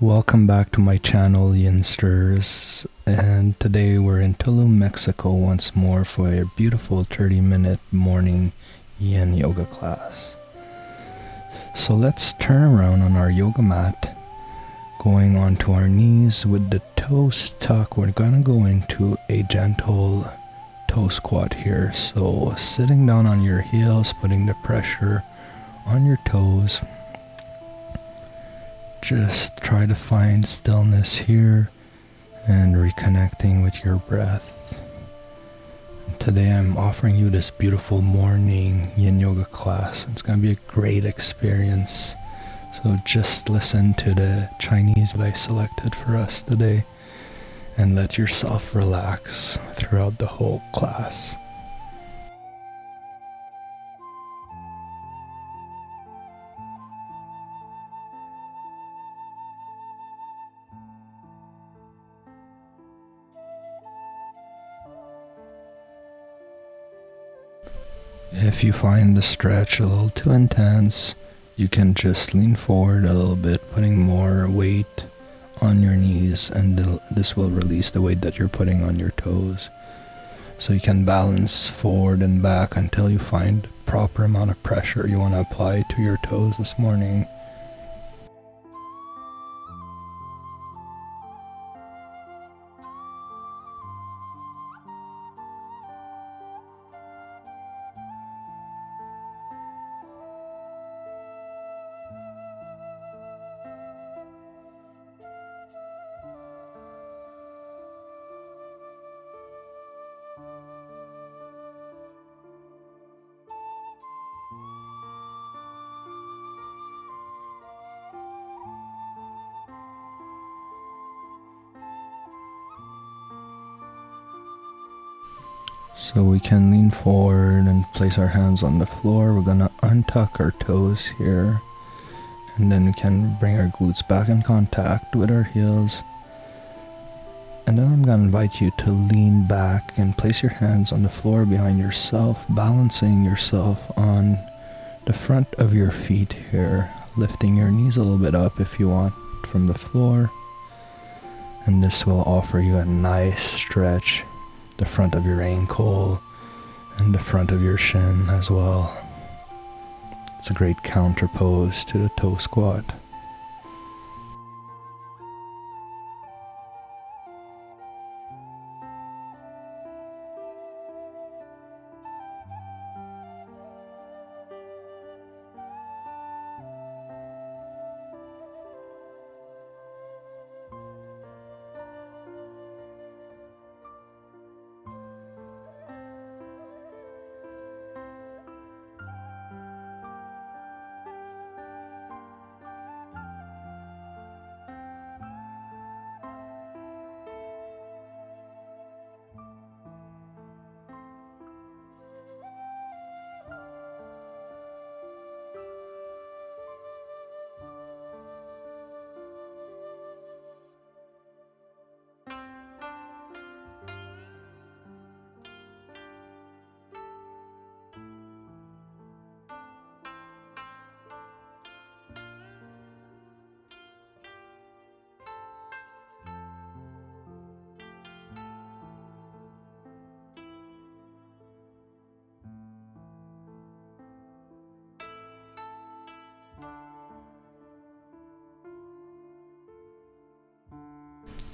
Welcome back to my channel, Yinsters, and today we're in Tulum, Mexico once more for a beautiful 30-minute morning Yin Yoga class. So let's turn around on our yoga mat, going onto our knees with the toes tucked. We're gonna go into a gentle toe squat here. So sitting down on your heels, putting the pressure on your toes. Just try to find stillness here and reconnecting with your breath. Today I'm offering you this beautiful morning Yin Yoga class. It's going to be a great experience. So just listen to the Chinese that I selected for us today and let yourself relax throughout the whole class. If you find the stretch a little too intense, you can just lean forward a little bit, putting more weight on your knees, and this will release the weight that you're putting on your toes. So you can balance forward and back until you find the proper amount of pressure you want to apply to your toes this morning. So we can lean forward and place our hands on the floor. We're going to untuck our toes here, and then we can bring our glutes back in contact with our heels. And then I'm going to invite you to lean back and place your hands on the floor behind yourself, balancing yourself on the front of your feet here, lifting your knees a little bit up if you want from the floor. And this will offer you a nice stretch, the front of your ankle and the front of your shin as well. It's a great counter pose to the toe squat.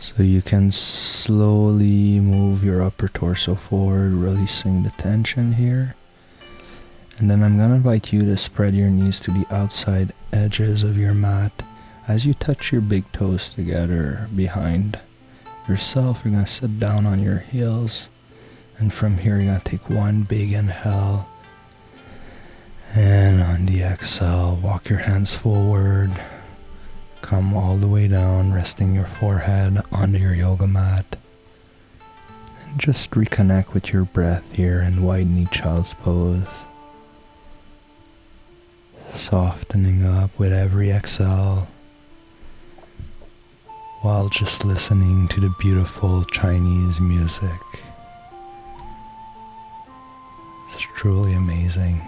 So you can slowly move your upper torso forward, releasing the tension here. And then I'm going to invite you to spread your knees to the outside edges of your mat. As you touch your big toes together behind yourself, you're going to sit down on your heels. And from here, you're going to take one big inhale. And on the exhale, walk your hands forward. Come all the way down, resting your forehead onto your yoga mat. And just reconnect with your breath here and widen child's pose. Softening up with every exhale, while just listening to the beautiful Chinese music. It's truly amazing.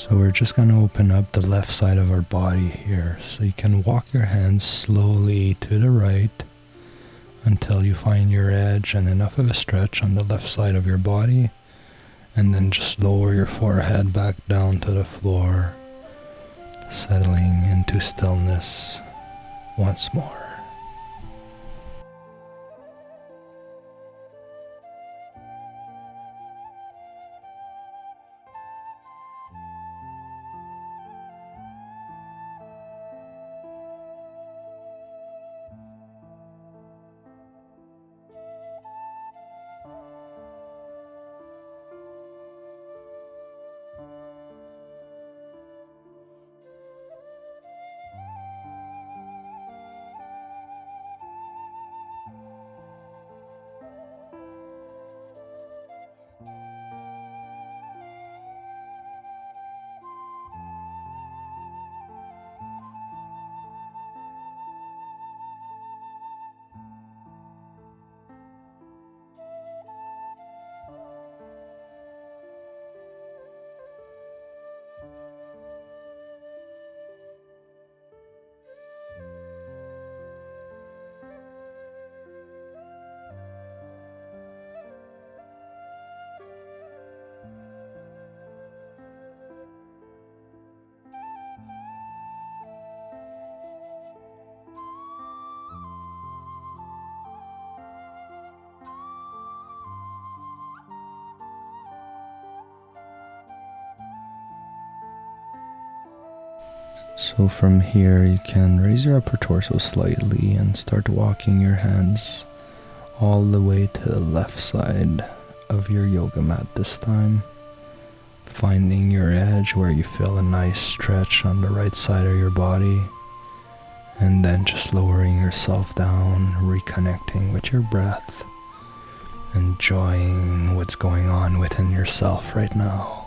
So we're just going to open up the left side of our body here. So you can walk your hands slowly to the right until you find your edge and enough of a stretch on the left side of your body. And then just lower your forehead back down to the floor, settling into stillness once more. So from here you can raise your upper torso slightly and start walking your hands all the way to the left side of your yoga mat this time, finding your edge where you feel a nice stretch on the right side of your body, and then just lowering yourself down, reconnecting with your breath, enjoying what's going on within yourself right now.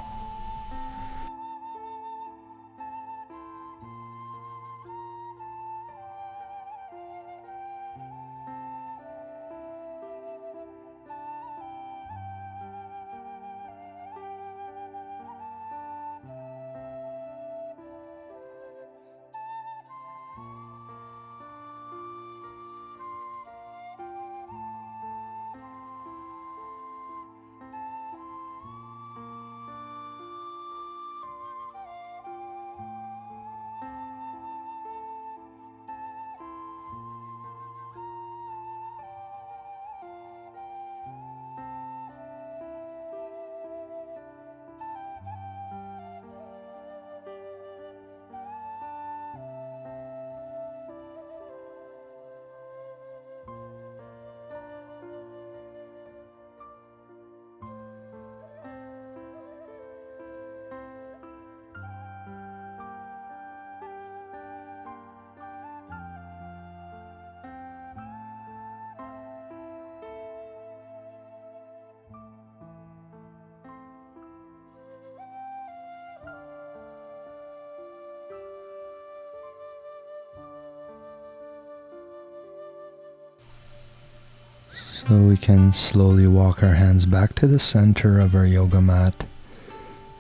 So we can slowly walk our hands back to the center of our yoga mat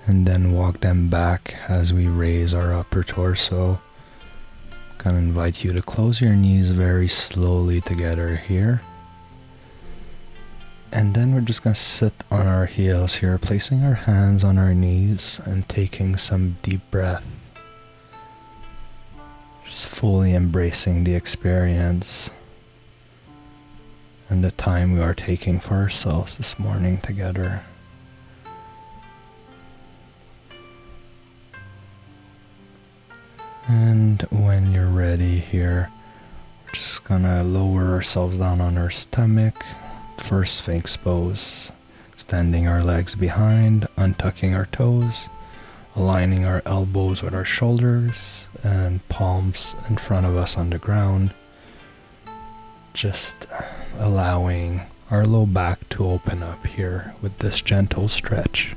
and then walk them back as we raise our upper torso. Kind of invite you to close your knees very slowly together here. And then we're just going to sit on our heels here, placing our hands on our knees and taking some deep breath. Just fully embracing the experience and the time we are taking for ourselves this morning together. And when you're ready here, we're just gonna lower ourselves down on our stomach. First Sphynx pose, extending our legs behind, untucking our toes, aligning our elbows with our shoulders and palms in front of us on the ground. Just allowing our low back to open up here with this gentle stretch.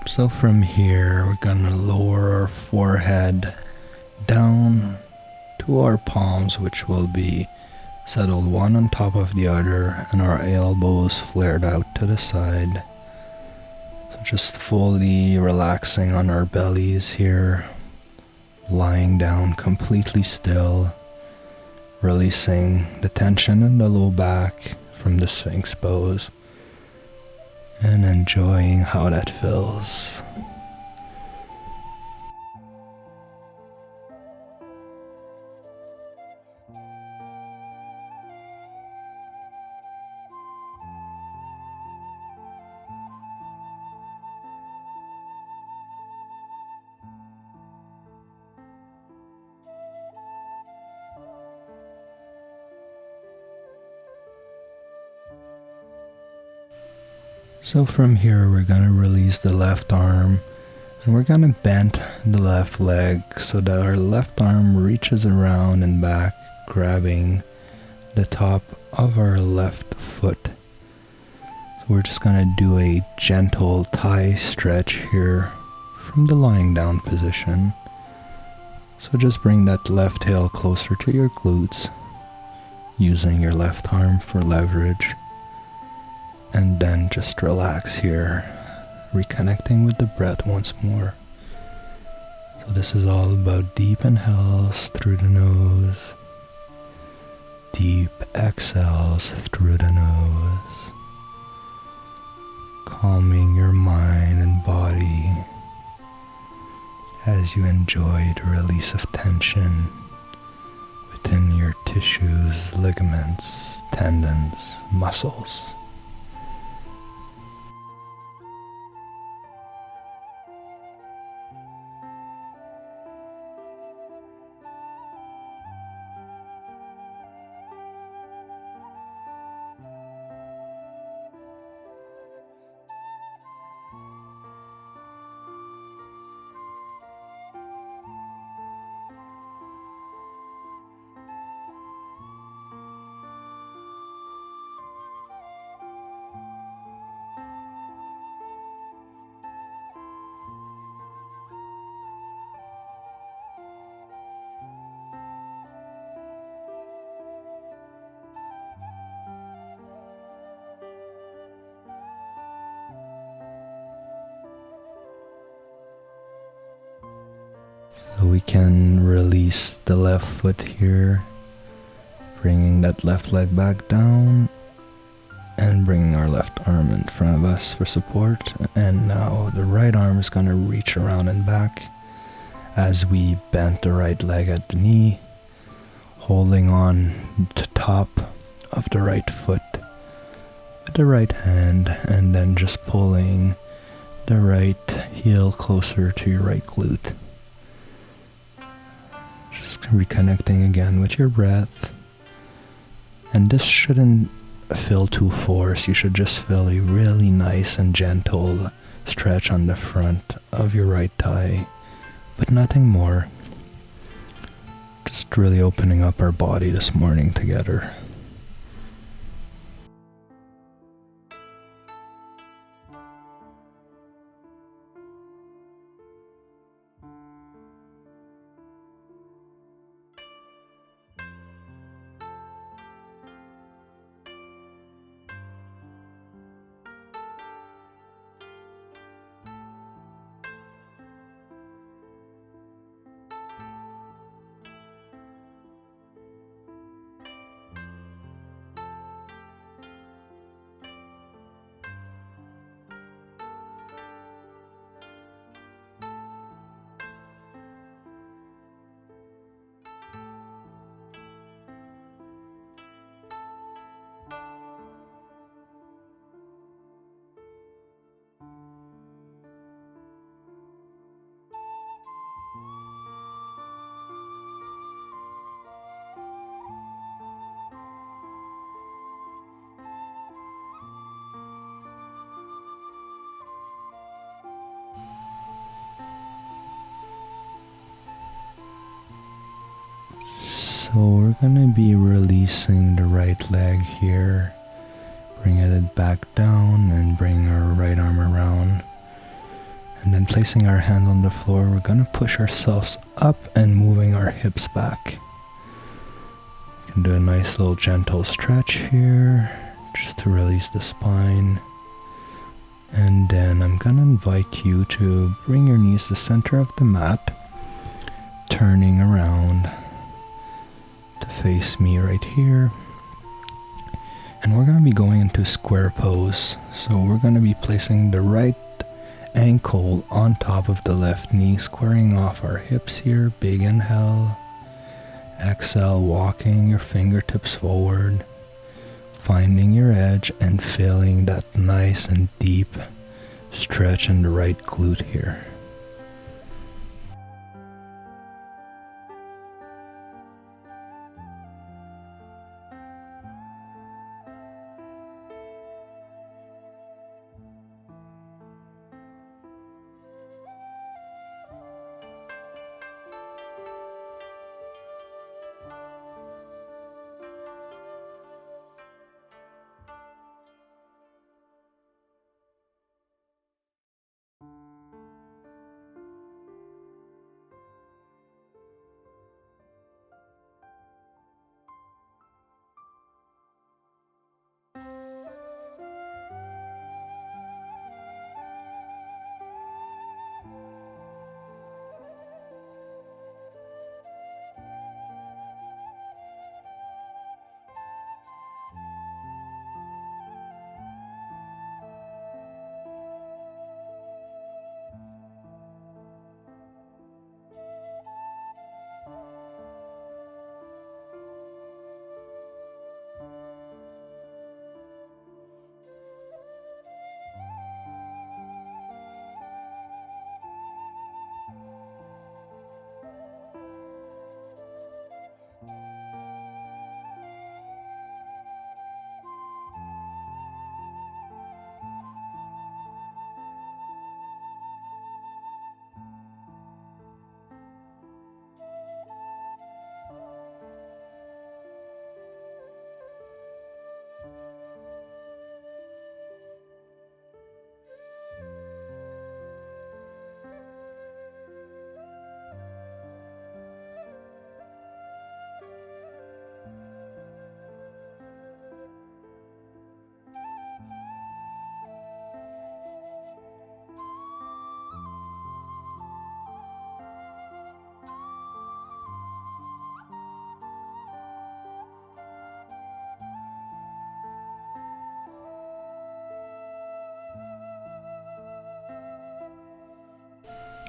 So from here, we're gonna lower our forehead down to our palms, which will be settled one on top of the other, and our elbows flared out to the side. So just fully relaxing on our bellies here, lying down completely still, releasing the tension in the low back from the Sphynx pose, and enjoying how that feels. So from here, we're gonna release the left arm, and we're gonna bend the left leg so that our left arm reaches around and back, grabbing the top of our left foot. So we're just gonna do a gentle thigh stretch here from the lying down position. So just bring that left heel closer to your glutes, using your left arm for leverage. And then just relax here, reconnecting with the breath once more. So this is all about deep inhales through the nose, deep exhales through the nose, calming your mind and body as you enjoy the release of tension within your tissues, ligaments, tendons, muscles. So we can release the left foot here, bringing that left leg back down and bringing our left arm in front of us for support. And now the right arm is going to reach around and back as we bend the right leg at the knee, holding on to top of the right foot with the right hand, and then just pulling the right heel closer to your right glute. Just reconnecting again with your breath. And this shouldn't feel too forced. You should just feel a really nice and gentle stretch on the front of your right thigh, but nothing more. Just really opening up our body this morning together. So we're going to be releasing the right leg here, bringing it back down and bring our right arm around. And then placing our hands on the floor, we're going to push ourselves up and moving our hips back. You can do a nice little gentle stretch here, just to release the spine. And then I'm going to invite you to bring your knees to the center of the mat, turning around to face me right here. And we're going to be going into square pose. So we're going to be placing the right ankle on top of the left knee, squaring off our hips here. Big inhale. Exhale, walking your fingertips forward, finding your edge and feeling that nice and deep stretch in the right glute here.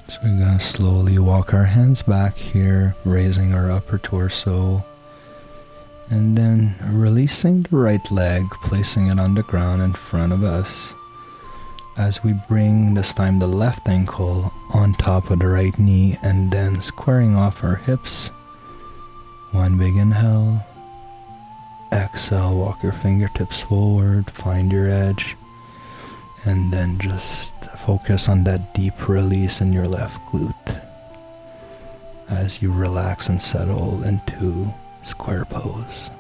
So we're going to slowly walk our hands back here, raising our upper torso, and then releasing the right leg, placing it on the ground in front of us, as we bring this time the left ankle on top of the right knee, and then squaring off our hips. One big inhale. Exhale, walk your fingertips forward, find your edge, and then just focus on that deep release in your left glute as you relax and settle into square pose.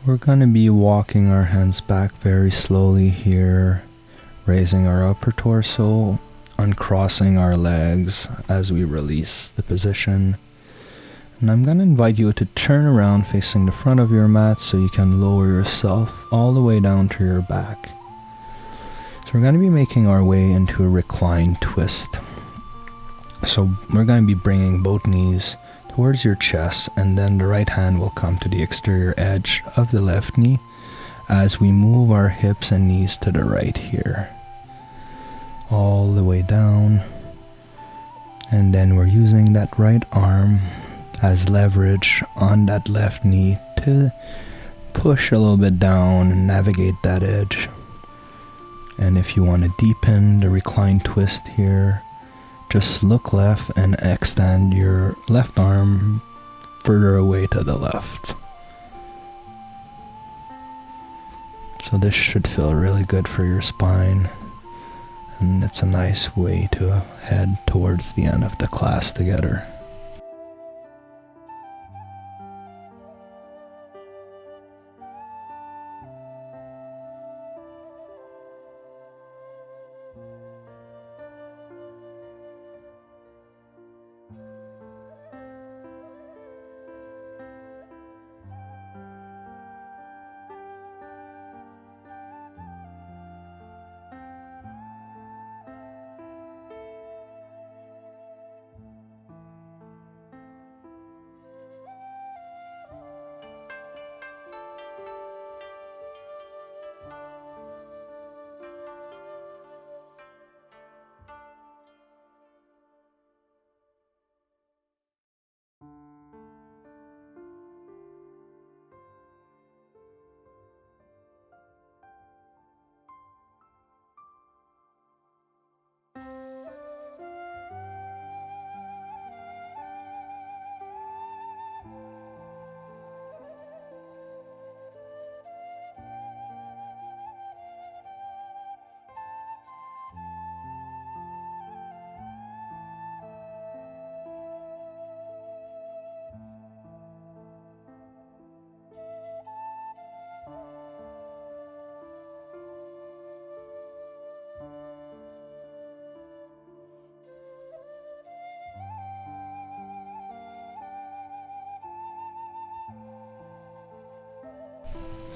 We're going to be walking our hands back very slowly here, raising our upper torso, uncrossing our legs as we release the position. And I'm going to invite you to turn around facing the front of your mat so you can lower yourself all the way down to your back. So we're going to be making our way into a reclined twist. So we're going to be bringing both knees towards your chest, and then the right hand will come to the exterior edge of the left knee as we move our hips and knees to the right here, all the way down. And then we're using that right arm as leverage on that left knee to push a little bit down and navigate that edge. And if you want to deepen the reclined twist here, just look left and extend your left arm further away to the left. So this should feel really good for your spine, and it's a nice way to head towards the end of the class together.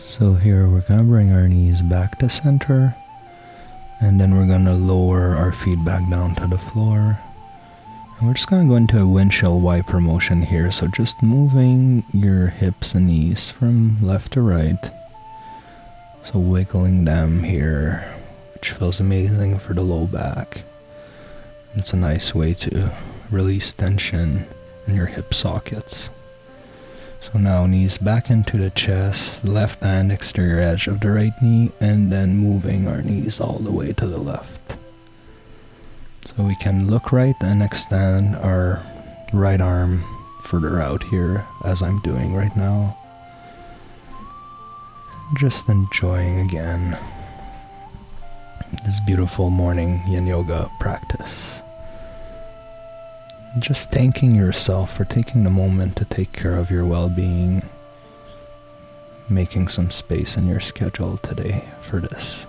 So here we're going to bring our knees back to center, and then we're going to lower our feet back down to the floor. And we're just going to go into a windshield wiper motion here, so just moving your hips and knees from left to right. So wiggling them here, which feels amazing for the low back. It's a nice way to release tension in your hip sockets. So now knees back into the chest, left hand exterior edge of the right knee, and then moving our knees all the way to the left. So we can look right and extend our right arm further out here as I'm doing right now. Just enjoying again this beautiful morning Yin Yoga practice. Just thanking yourself for taking the moment to take care of your well-being, making some space in your schedule today for this.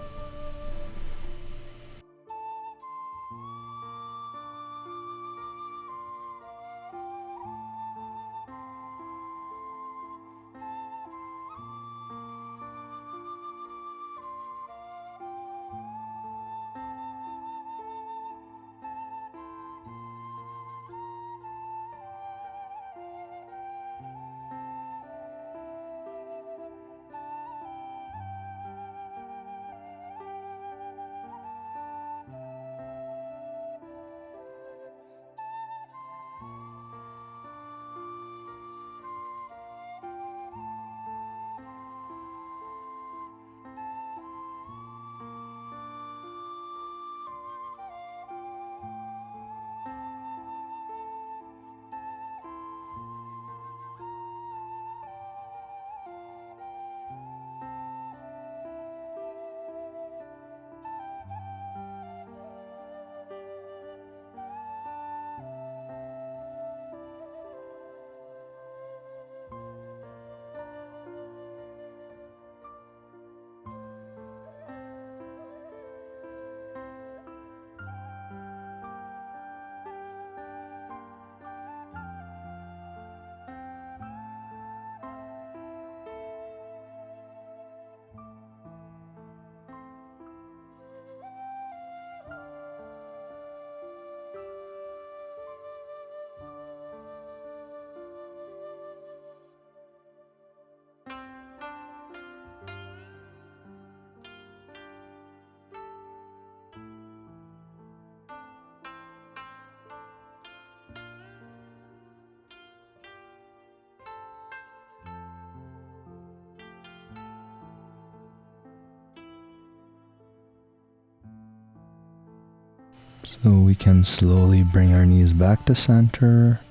So we can slowly bring our knees back to center,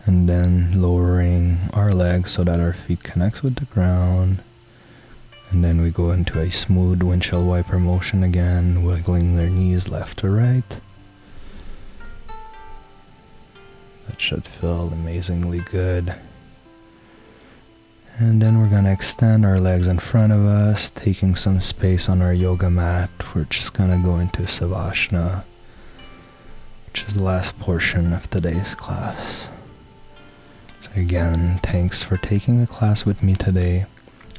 and then lowering our legs so that our feet connects with the ground. And then we go into a smooth windshield wiper motion again, wiggling their knees left to right. That should feel amazingly good. And then we're going to extend our legs in front of us, taking some space on our yoga mat. We're just going to go into Savasana, which is the last portion of today's class. So again, thanks for taking the class with me today.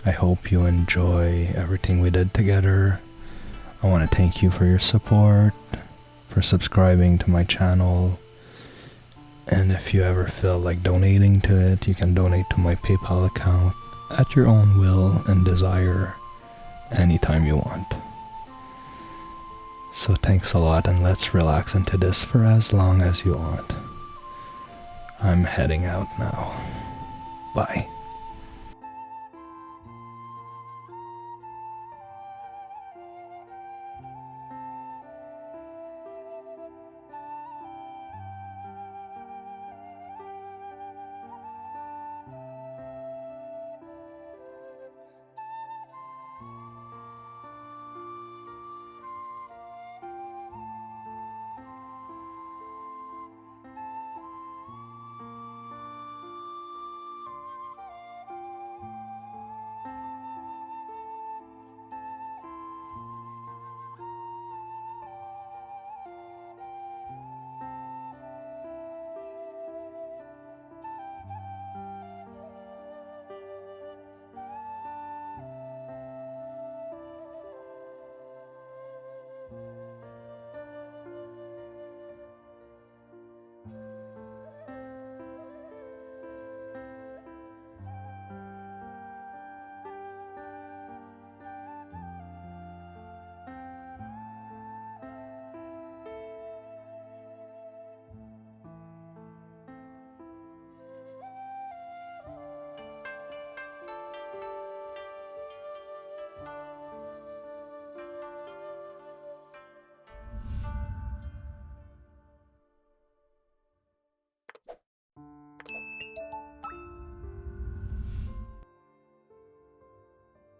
I hope you enjoy everything we did together. I want to thank you for your support, for subscribing to my channel. And if you ever feel like donating to it, you can donate to my PayPal account at your own will and desire anytime you want. So thanks a lot, and let's relax into this for as long as you want. I'm heading out now. Bye.